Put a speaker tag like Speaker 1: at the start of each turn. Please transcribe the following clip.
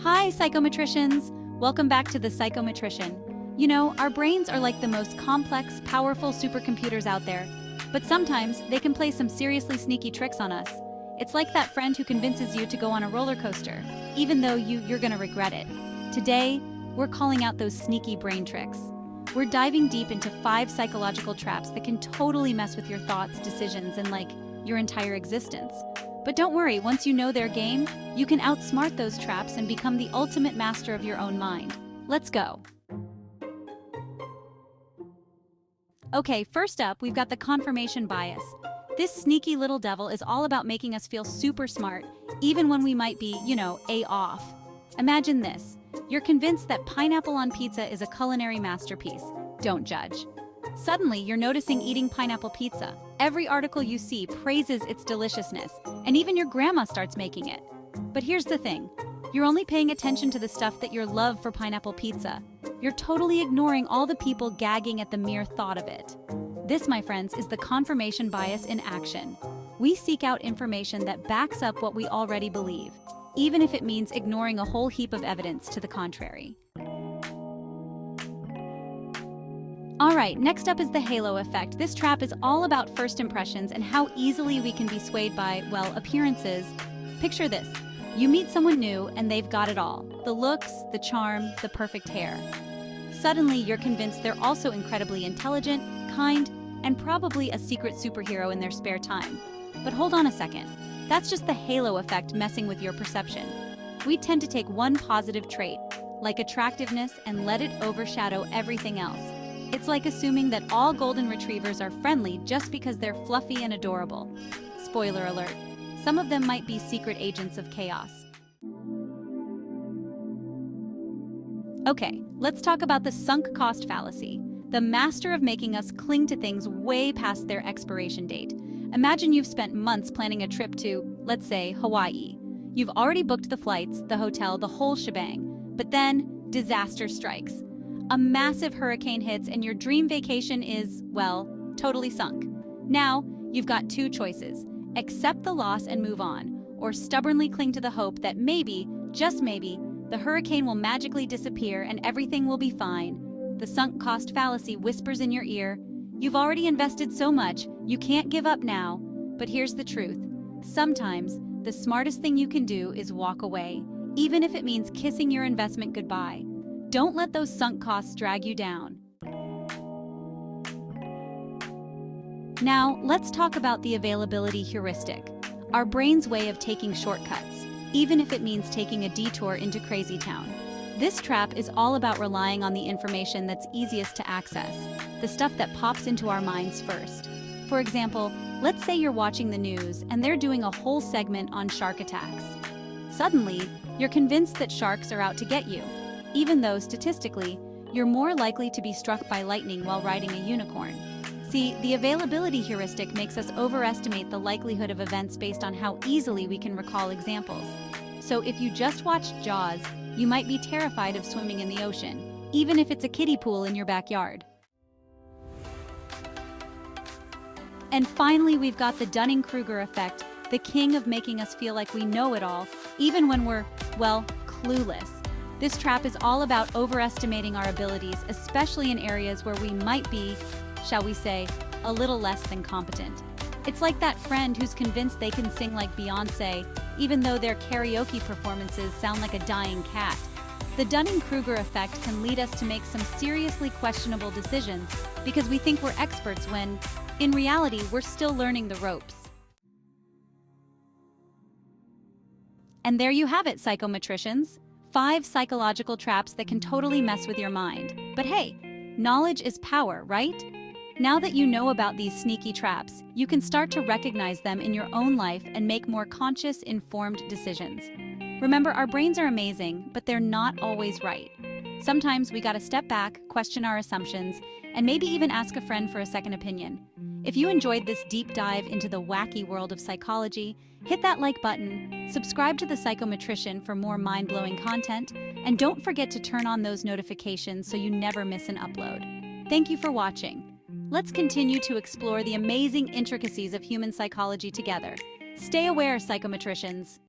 Speaker 1: Hi, Psychometricians! Welcome back to the Psychometrician. You know, our brains are like the most complex, powerful supercomputers out there, but sometimes they can play some seriously sneaky tricks on us. It's like that friend who convinces you to go on a roller coaster, even though you're gonna regret it. Today, we're calling out those sneaky brain tricks. We're diving deep into 5 psychological traps that can totally mess with your thoughts, decisions, and your entire existence. But don't worry, once you know their game, you can outsmart those traps and become the ultimate master of your own mind. Let's go. Okay, first up, we've got the confirmation bias. This sneaky little devil is all about making us feel super smart, even when we might be, A off. Imagine this. You're convinced that pineapple on pizza is a culinary masterpiece. Don't judge. Suddenly, you're noticing eating pineapple pizza. Every article you see praises its deliciousness, and even your grandma starts making it. But here's the thing. You're only paying attention to the stuff that your love for pineapple pizza. You're totally ignoring all the people gagging at the mere thought of it. This, my friends, is the confirmation bias in action. We seek out information that backs up what we already believe, even if it means ignoring a whole heap of evidence to the contrary. Alright, next up is the halo effect. This trap is all about first impressions and how easily we can be swayed by, appearances. Picture this. You meet someone new and they've got it all. The looks, the charm, the perfect hair. Suddenly, you're convinced they're also incredibly intelligent, kind, and probably a secret superhero in their spare time. But hold on a second. That's just the halo effect messing with your perception. We tend to take one positive trait, like attractiveness, and let it overshadow everything else. It's like assuming that all golden retrievers are friendly just because they're fluffy and adorable. Spoiler alert, some of them might be secret agents of chaos. Okay, let's talk about the sunk cost fallacy, the master of making us cling to things way past their expiration date. Imagine you've spent months planning a trip to, let's say, Hawaii. You've already booked the flights, the hotel, the whole shebang. But then, disaster strikes. A massive hurricane hits and your dream vacation is, totally sunk. Now, you've got 2 choices. Accept the loss and move on, or stubbornly cling to the hope that maybe, just maybe, the hurricane will magically disappear and everything will be fine. The sunk cost fallacy whispers in your ear, you've already invested so much, you can't give up now. But here's the truth. Sometimes, the smartest thing you can do is walk away, even if it means kissing your investment goodbye. Don't let those sunk costs drag you down. Now, let's talk about the availability heuristic, our brain's way of taking shortcuts, even if it means taking a detour into crazy town. This trap is all about relying on the information that's easiest to access, the stuff that pops into our minds first. For example, let's say you're watching the news and they're doing a whole segment on shark attacks. Suddenly, you're convinced that sharks are out to get you, even though statistically, you're more likely to be struck by lightning while riding a unicorn. See, the availability heuristic makes us overestimate the likelihood of events based on how easily we can recall examples. So if you just watched Jaws, you might be terrified of swimming in the ocean, even if it's a kiddie pool in your backyard. And finally, we've got the Dunning-Kruger Effect, the king of making us feel like we know it all, even when we're, clueless. This trap is all about overestimating our abilities, especially in areas where we might be, shall we say, a little less than competent. It's like that friend who's convinced they can sing like Beyoncé, even though their karaoke performances sound like a dying cat. The Dunning-Kruger effect can lead us to make some seriously questionable decisions because we think we're experts when, in reality, we're still learning the ropes. And there you have it, Psychometricians. 5 psychological traps that can totally mess with your mind. But hey, knowledge is power, right? Now that you know about these sneaky traps, you can start to recognize them in your own life and make more conscious, informed decisions. Remember, our brains are amazing, but they're not always right. Sometimes we gotta step back, question our assumptions, and maybe even ask a friend for a second opinion. If you enjoyed this deep dive into the wacky world of psychology, hit that like button, subscribe to the Psychometrician for more mind-blowing content, and don't forget to turn on those notifications so you never miss an upload. Thank you for watching. Let's continue to explore the amazing intricacies of human psychology together. Stay aware, Psychometricians.